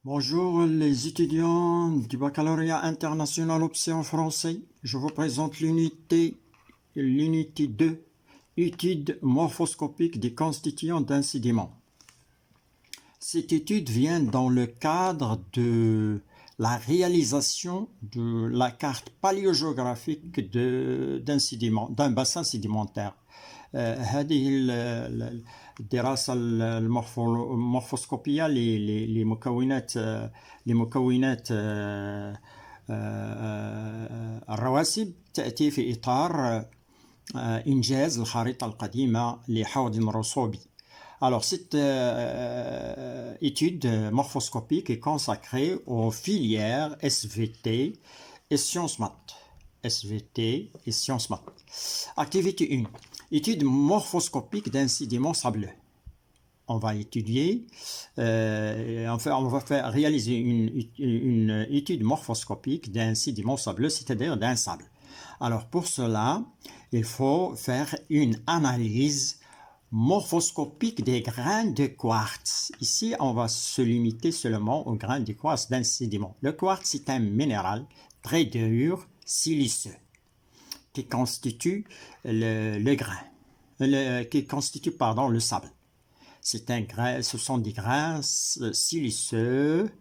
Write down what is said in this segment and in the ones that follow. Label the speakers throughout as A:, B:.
A: Bonjour les étudiants du baccalauréat international option français. Je vous présente l'unité 2, étude morphoscopique des constituants d'un sédiment. Cette étude vient dans le cadre de la réalisation de la carte paléogéographique d'un sédiment, d'un bassin sédimentaire. هذه الدراسة المورفوسكوبية لمكونات الرواسب تأتي في إطار إنجاز الخريطة القديمة لحوض الرسوبي. Alors, cette étude morphoscopique est consacrée aux filières SVT et sciences maths. SVT et sciences maths. Activité 1. Étude morphoscopique d'un sédiment sableux. On va étudier, on va réaliser une étude morphoscopique d'un sédiment sableux, c'est-à-dire d'un sable. Alors pour cela, il faut faire une analyse morphoscopique des grains de quartz. Ici, on va se limiter seulement aux grains de quartz d'un sédiment. Le quartz est un minéral très dur, siliceux, qui constitue le sable. Ce sont des grains siliceux,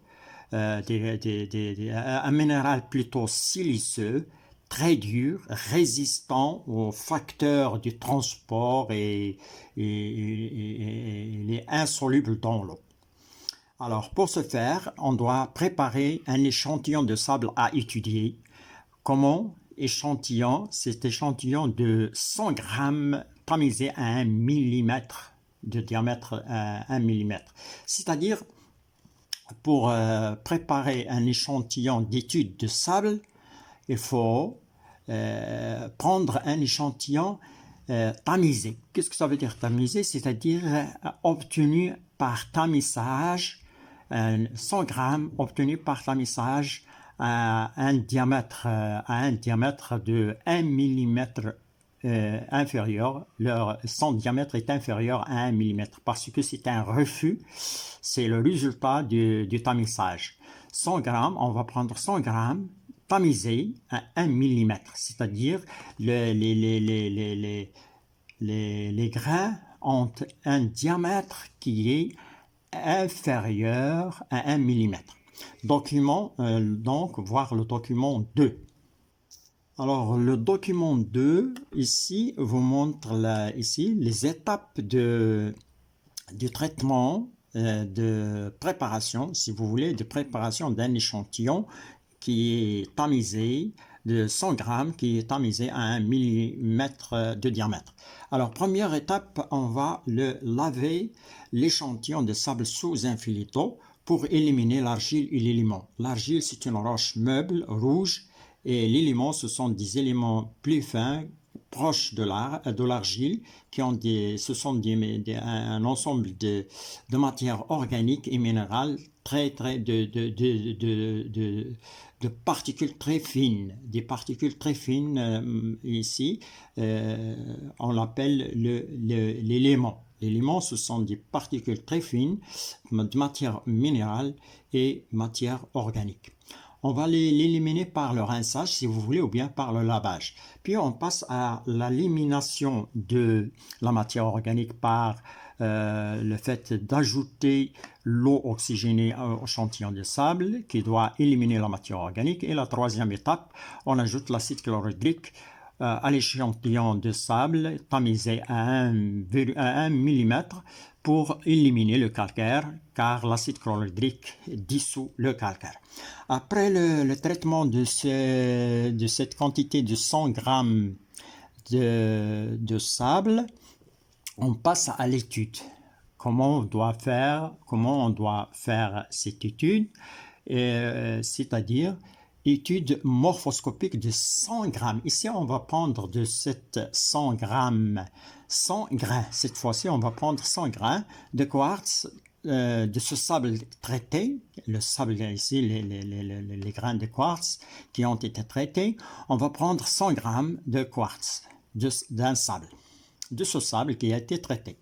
A: un minéral plutôt siliceux, très dur, résistant aux facteurs du transport et il est insoluble dans l'eau. Alors, pour ce faire, on doit préparer un échantillon de sable à étudier. Comment échantillon? Cet échantillon de 100 grammes tamisé à 1 mm de diamètre, 1 mm. C'est-à-dire, pour préparer un échantillon d'étude de sable, il faut prendre un échantillon tamisé. Qu'est-ce que ça veut dire tamisé? C'est-à-dire obtenu par tamisage, 100 grammes obtenu par tamisage à un diamètre de 1 mm inférieur. Son diamètre est inférieur à 1 mm parce que c'est un refus, c'est le résultat du tamisage. 100 grammes, on va prendre 100 grammes tamisé à 1 mm, c'est-à-dire les grains ont un diamètre qui est inférieur à 1 mm. Document, donc, voir le document 2. Alors, le document 2, ici, vous montre ici les étapes du traitement de préparation, si vous voulez, de préparation d'un échantillon qui est tamisé de 100 grammes, qui est tamisé à 1 mm de diamètre. Alors, première étape, on va laver l'échantillon de sable sous un filetot pour éliminer l'argile et l'élément. L'argile, c'est une roche meuble rouge et l'élément, ce sont des éléments plus fins, proches de l'argile, ce sont un ensemble de matières organiques et minérales de particules très fines, des particules très fines ici, on l'appelle l'élément. L'élément, ce sont des particules très fines de matière minérale et matière organique. On va l'éliminer par le rinçage, si vous voulez, ou bien par le lavage. Puis on passe à l'élimination de la matière organique par le fait d'ajouter l'eau oxygénée au échantillon de sable qui doit éliminer la matière organique. Et la troisième étape, on ajoute l'acide chlorhydrique à l'échantillon de sable tamisé à 1 mm pour éliminer le calcaire, car l'acide chlorhydrique dissout le calcaire. Après le traitement de cette quantité de 100 grammes de sable, on passe à l'étude. Comment on doit faire cette étude, c'est-à-dire étude morphoscopique de 100 grammes. Ici, on va prendre de cette 100 grammes, 100 grains. Cette fois-ci, on va prendre 100 grains de quartz, de ce sable traité. Le sable ici, les grains de quartz qui ont été traités. On va prendre 100 grammes de quartz, d'un sable, de ce sable qui a été traité.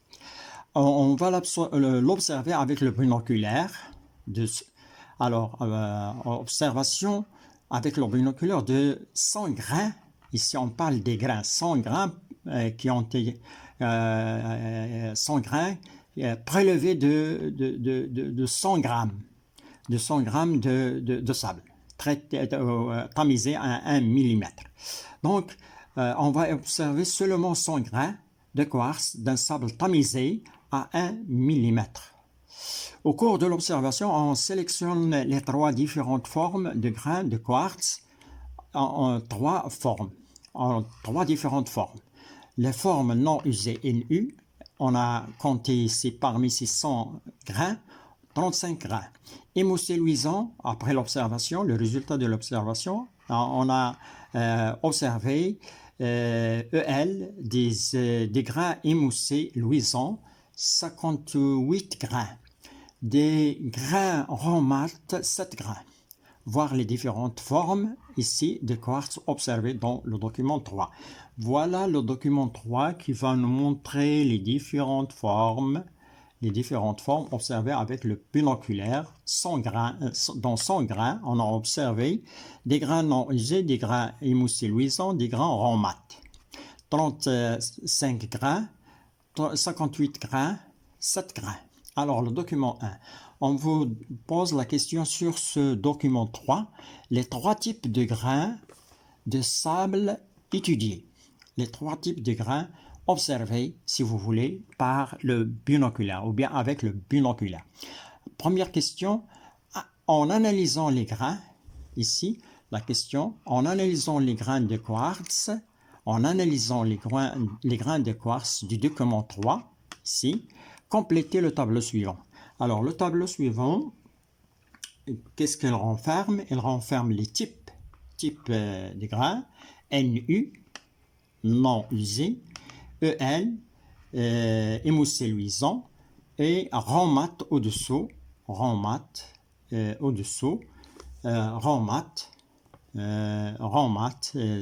A: On va l'observer avec le binoculaire Alors, observation avec le binoculaire de 100 grains. Ici, on parle des grains. 100 grains qui ont été 100 grains prélevés de 100 grammes. De 100 grammes de sable, tamisé à 1 millimètre. Donc, on va observer seulement 100 grains de quartz d'un sable tamisé à 1 millimètre. Au cours de l'observation, on sélectionne les 3 différentes formes de grains de quartz en 3 formes, en 3 différentes formes. Les formes non usées NU, on a compté ici parmi ces 100 grains, 35 grains. Émoussé luisant, après l'observation, le résultat de l'observation, on a observé EL des grains émoussés luisants, 58 grains. Des grains rond mat, 7 grains. Voir les différentes formes ici de quartz observées dans le document 3. Voilà le document 3 qui va nous montrer les différentes formes observées avec le binoculaire. 100 grains, dans 100 grains, on a observé des grains non usés, des grains émoussés luisants, des grains rond mat. 35 grains, 58 grains, 7 grains. Alors, le document 1, on vous pose la question sur ce document 3, les 3 types de grains de sable étudiés. Les 3 types de grains observés, si vous voulez, par le binoculaire ou bien avec le binoculaire. Première question, en analysant les grains, ici, la question, en analysant les grains de quartz, en analysant les grains de quartz du document 3, ici, complétez le tableau suivant. Alors, le tableau suivant, qu'est-ce qu'elle renferme? Elle renferme les types de grains, NU, non usé, EL, émoussé luisant, et rond mat au-dessous, rond mat,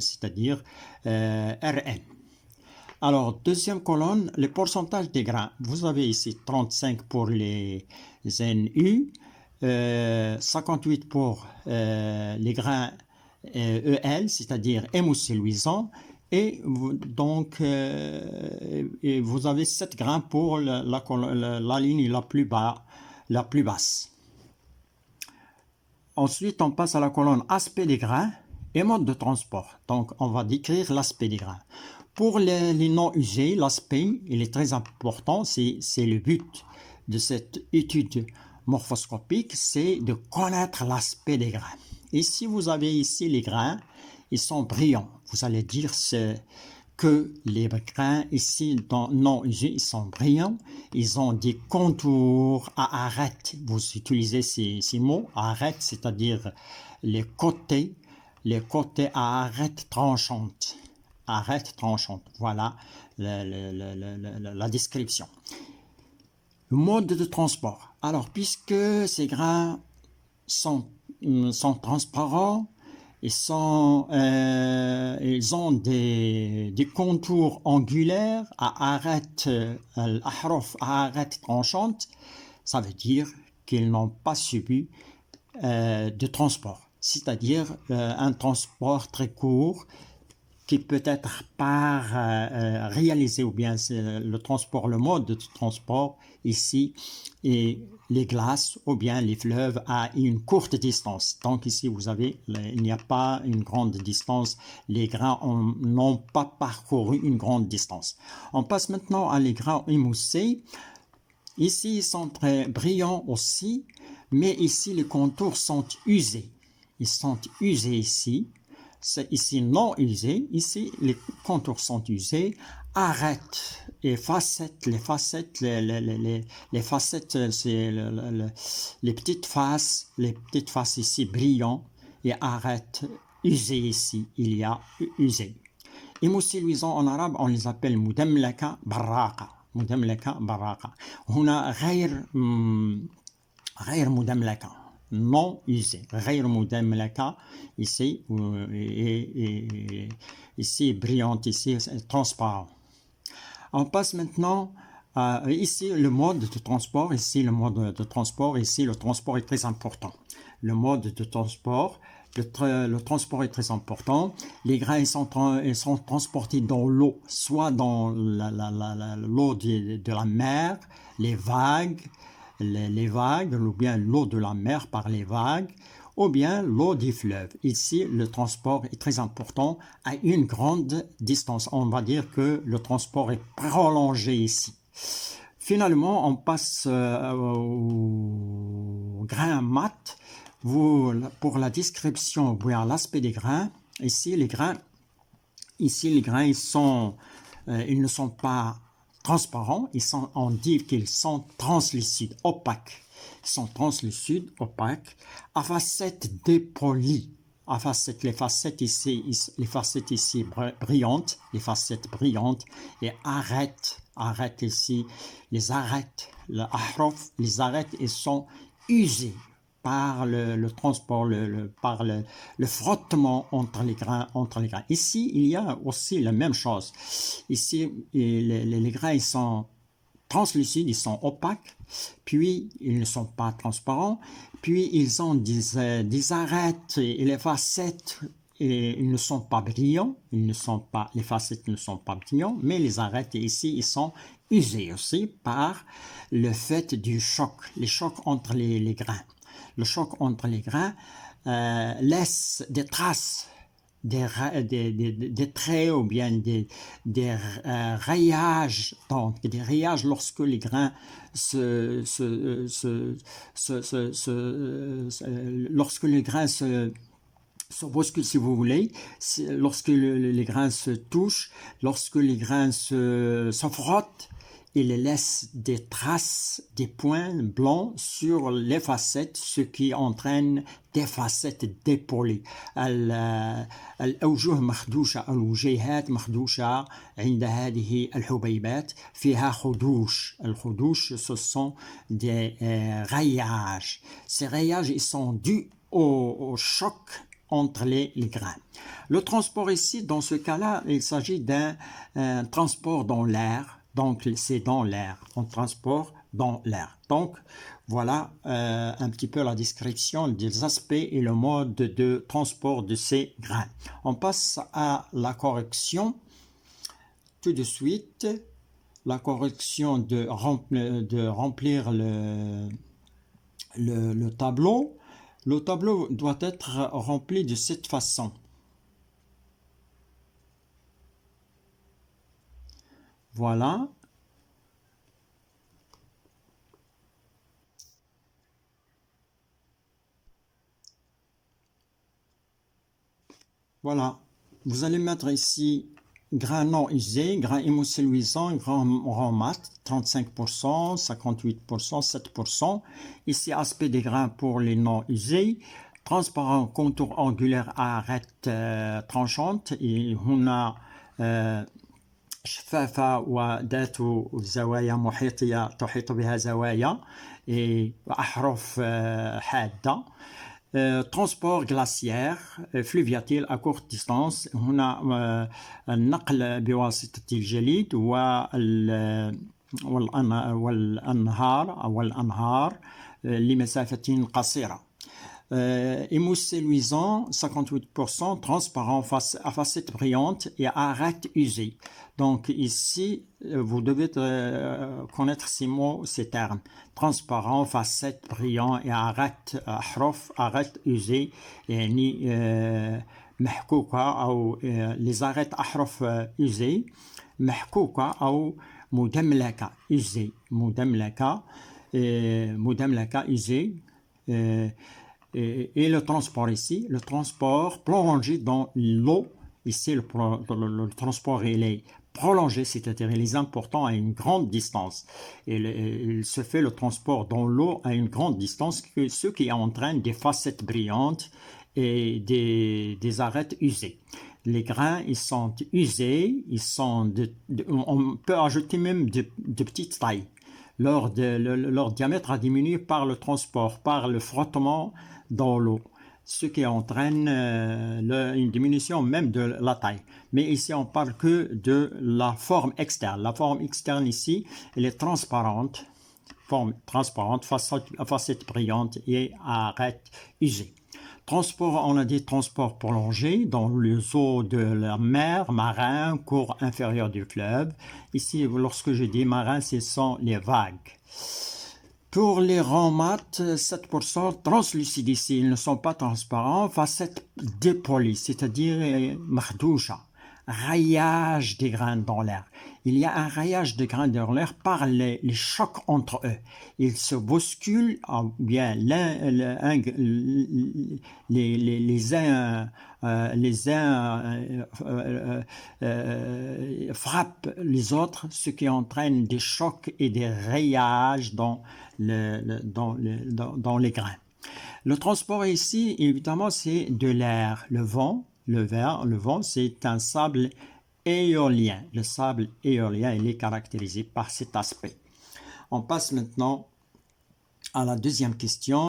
A: c'est-à-dire RN. Alors, deuxième colonne, le pourcentage des grains. Vous avez ici 35 pour les NU, 58 pour les grains EL, c'est-à-dire émoussé luisant, et donc vous avez 7 grains pour la ligne la plus basse. Ensuite, on passe à la colonne aspect des grains et mode de transport. Donc, on va décrire l'aspect des grains. Pour les non usés, l'aspect, il est très important, c'est le but de cette étude morphoscopique, c'est de connaître l'aspect des grains. Ici, vous avez ici les grains, ils sont brillants. Vous allez dire que les grains ici non usés, ils sont brillants, ils ont des contours à arêtes. Vous utilisez ces mots, arêtes, c'est-à-dire les côtés à arêtes tranchantes. Arête tranchante. Voilà la description. Le mode de transport. Alors, puisque ces grains sont transparents, ils ont des contours angulaires à arêtes tranchantes, ça veut dire qu'ils n'ont pas subi de transport, c'est-à-dire un transport très court qui peut être par réalisé, ou bien le mode de transport ici, et les glaces ou bien les fleuves à une courte distance. Donc ici, vous avez, il n'y a pas une grande distance, les grains n'ont pas parcouru une grande distance. On passe maintenant à les grains émoussés. Ici, ils sont très brillants aussi, mais ici, les contours sont usés. Ils sont usés ici. C'est ici non usé, ici les contours sont usés, arêtes et facettes, les facettes, c'est les petites faces ici brillants, et arêtes usées ici, il y a usé. Émoussés luisants en arabe, on les appelle مدملكة براقة, مدملكة براقة. هنا غير مدملكة, non usé, غير مدملكة ici, ici brillante, ici transparent. On passe maintenant Ici, le mode de transport, ici, le transport est très important. Le mode de transport, le transport est très important. Les grains ils sont transportés dans l'eau, soit dans l'eau de la mer, les vagues, les vagues, ou bien l'eau de la mer par les vagues, ou bien l'eau des fleuves. Ici, le transport est très important à une grande distance. On va dire que le transport est prolongé ici. Finalement, on passe au grain mat. Pour la description, ou bien l'aspect des grains, ici les grains ils ne sont pas transparents, on dit qu'ils sont translucides, opaques. Ils sont translucides, opaques, à facettes dépolies. Les facettes ici brillantes, et arêtes ici, les arêtes, les arêtes, ils sont usées par le transport, par le frottement entre les grains. Ici, il y a aussi la même chose. Ici, les grains, ils sont translucides, ils sont opaques, puis ils ne sont pas transparents, puis ils ont des arêtes et les facettes, et ils ne sont pas brillants, les facettes ne sont pas brillants, mais les arêtes ici, ils sont usés aussi par le fait du choc, les chocs entre les grains. Le choc entre les grains laisse des traces, des traits ou bien des rayages, donc des rayages lorsque les grains lorsque les grains se bousculent, si vous voulez, lorsque les grains se touchent, lorsque les grains se frottent, il laisse des traces, des points blancs sur les facettes, ce qui entraîne des facettes dépolies. الأوجه مخدوشة، الوجيهات مخدوشة عند هذه الحبيبات فيها خدوش. الخدوش, ce sont des raillages. Ces raillages, ils sont dus au choc entre les grains. Le transport ici, dans ce cas-là, il s'agit d'un transport dans l'air. Donc, c'est dans l'air, on transporte dans l'air. Donc, voilà un petit peu la description des aspects et le mode de transport de ces grains. On passe à la correction. Tout de suite, la correction de remplir le tableau. Le tableau doit être rempli de cette façon. Voilà. Voilà. Vous allez mettre ici grain non usé, grain émulsifiant, grain mat, 35%, 58%, 7%. Ici, aspect des grains pour les non usés. Transparent, contour angulaire à arête tranchante. Et on a شفافة وذات زوايا محيطية تحيط بها زوايا وأحرف حادة. transport glaciaire fluviatile à courte distance. هنا النقل بواسطة الجليد والأنهار لمسافة قصيرة. émulsifiant 58%, transparent à facette brillante et arête usée. Donc ici, vous devez connaître ces mots, ces termes. Transparent, facette, brillant et arête, arête usée. يعني محكوكة أو les arêtes أحرف usées. محكوكة أو مدملكة usée. مدملكة usée. Et le transport ici, le transport prolongé dans l'eau. Ici, le transport il est prolongé, c'est-à-dire il est important à une grande distance. Il se fait le transport dans l'eau à une grande distance, ce qui entraîne des facettes brillantes et des arêtes usées. Les grains, ils sont usés, on peut ajouter même de petites tailles. Leur diamètre a diminué par le transport, par le frottement dans l'eau. ce qui entraîne une diminution même de la taille. Mais ici, on parle que de la forme externe. La forme externe ici, elle est transparente, forme transparente, facette brillante et arête usée. Transport, on a dit transport prolongé dans les eaux de la mer, marin, cours inférieur du fleuve. Ici, lorsque je dis marin, ce sont les vagues. Pour les rangs mat, 7% translucides ici, ils ne sont pas transparents, facette dépolie, c'est-à-dire mardoucha, raillage des grains dans l'air. Il y a un raillage des grains dans l'air par les chocs entre eux. Ils se bousculent, bien les uns frappent les autres, ce qui entraîne des chocs et des raillages dans les grains. Le transport ici, évidemment, c'est de l'air. Le vent, c'est un sable éolien. Le sable éolien, il est caractérisé par cet aspect. On passe maintenant à la deuxième question.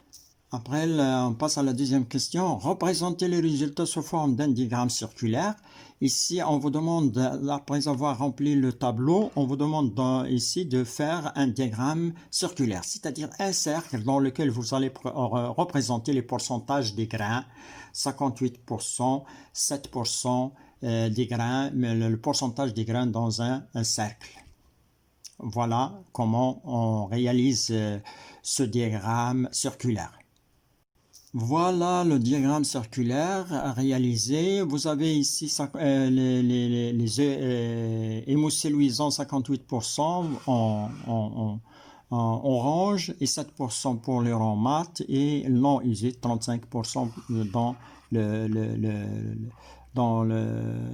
A: Après, on passe à la deuxième question. Représenter les résultats sous forme d'un diagramme circulaire. Ici, on vous demande, après avoir rempli le tableau, on vous demande ici de faire un diagramme circulaire, c'est-à-dire un cercle dans lequel vous allez représenter les pourcentages des grains, 58%, 7% des grains, mais le pourcentage des grains dans un cercle. Voilà comment on réalise ce diagramme circulaire. Voilà le diagramme circulaire réalisé. Vous avez ici les émoussés luisants 58% en orange et 7% pour les rangs mat et non usé 35% dans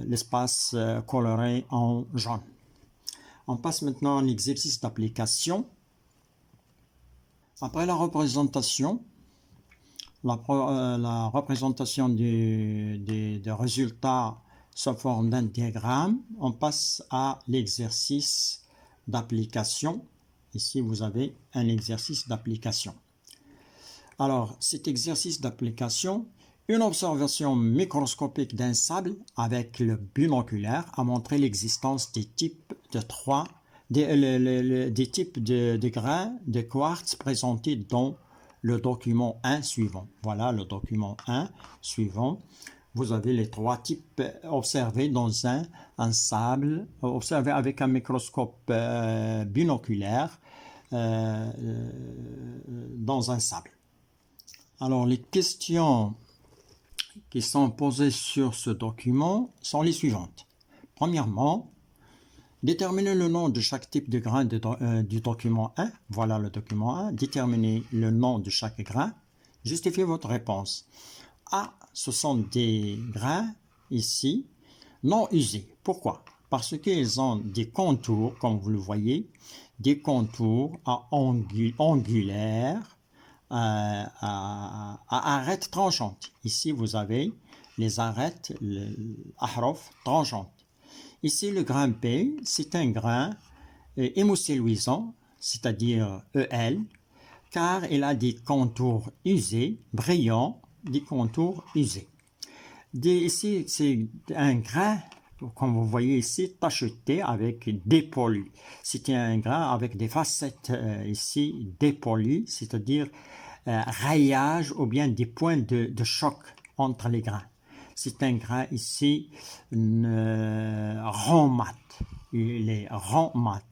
A: l'espace coloré en jaune. On passe maintenant à l'exercice d'application. Après la représentation, la représentation des résultats sous forme d'un diagramme, on passe à l'exercice d'application. Ici, vous avez un exercice d'application. Alors, cet exercice d'application, une observation microscopique d'un sable avec le binoculaire a montré l'existence des types des types de grains de quartz présentés dans le document 1 suivant. Voilà le document 1 suivant. Vous avez les trois types observés dans un sable, observés avec un microscope binoculaire dans un sable. Alors, les questions qui sont posées sur ce document sont les suivantes. Premièrement, déterminez le nom de chaque type de grain du document 1. Voilà le document 1. Déterminez le nom de chaque grain. Justifiez votre réponse. A, ce sont des grains, ici, non usés. Pourquoi? Parce qu'ils ont des contours, comme vous le voyez, des contours angulaires, à arêtes tranchantes. Ici, vous avez les arêtes, ahraf, tranchantes. Ici, le grain P, c'est un grain émoussé luisant, c'est-à-dire EL, car il a des contours usés, brillants, des contours usés. Ici, c'est un grain, comme vous voyez ici, tacheté avec dépoli. C'est un grain avec des facettes ici dépolies, c'est-à-dire rayage ou bien des points de choc entre les grains. C'est un grain ici rond mat. Il est rond mat.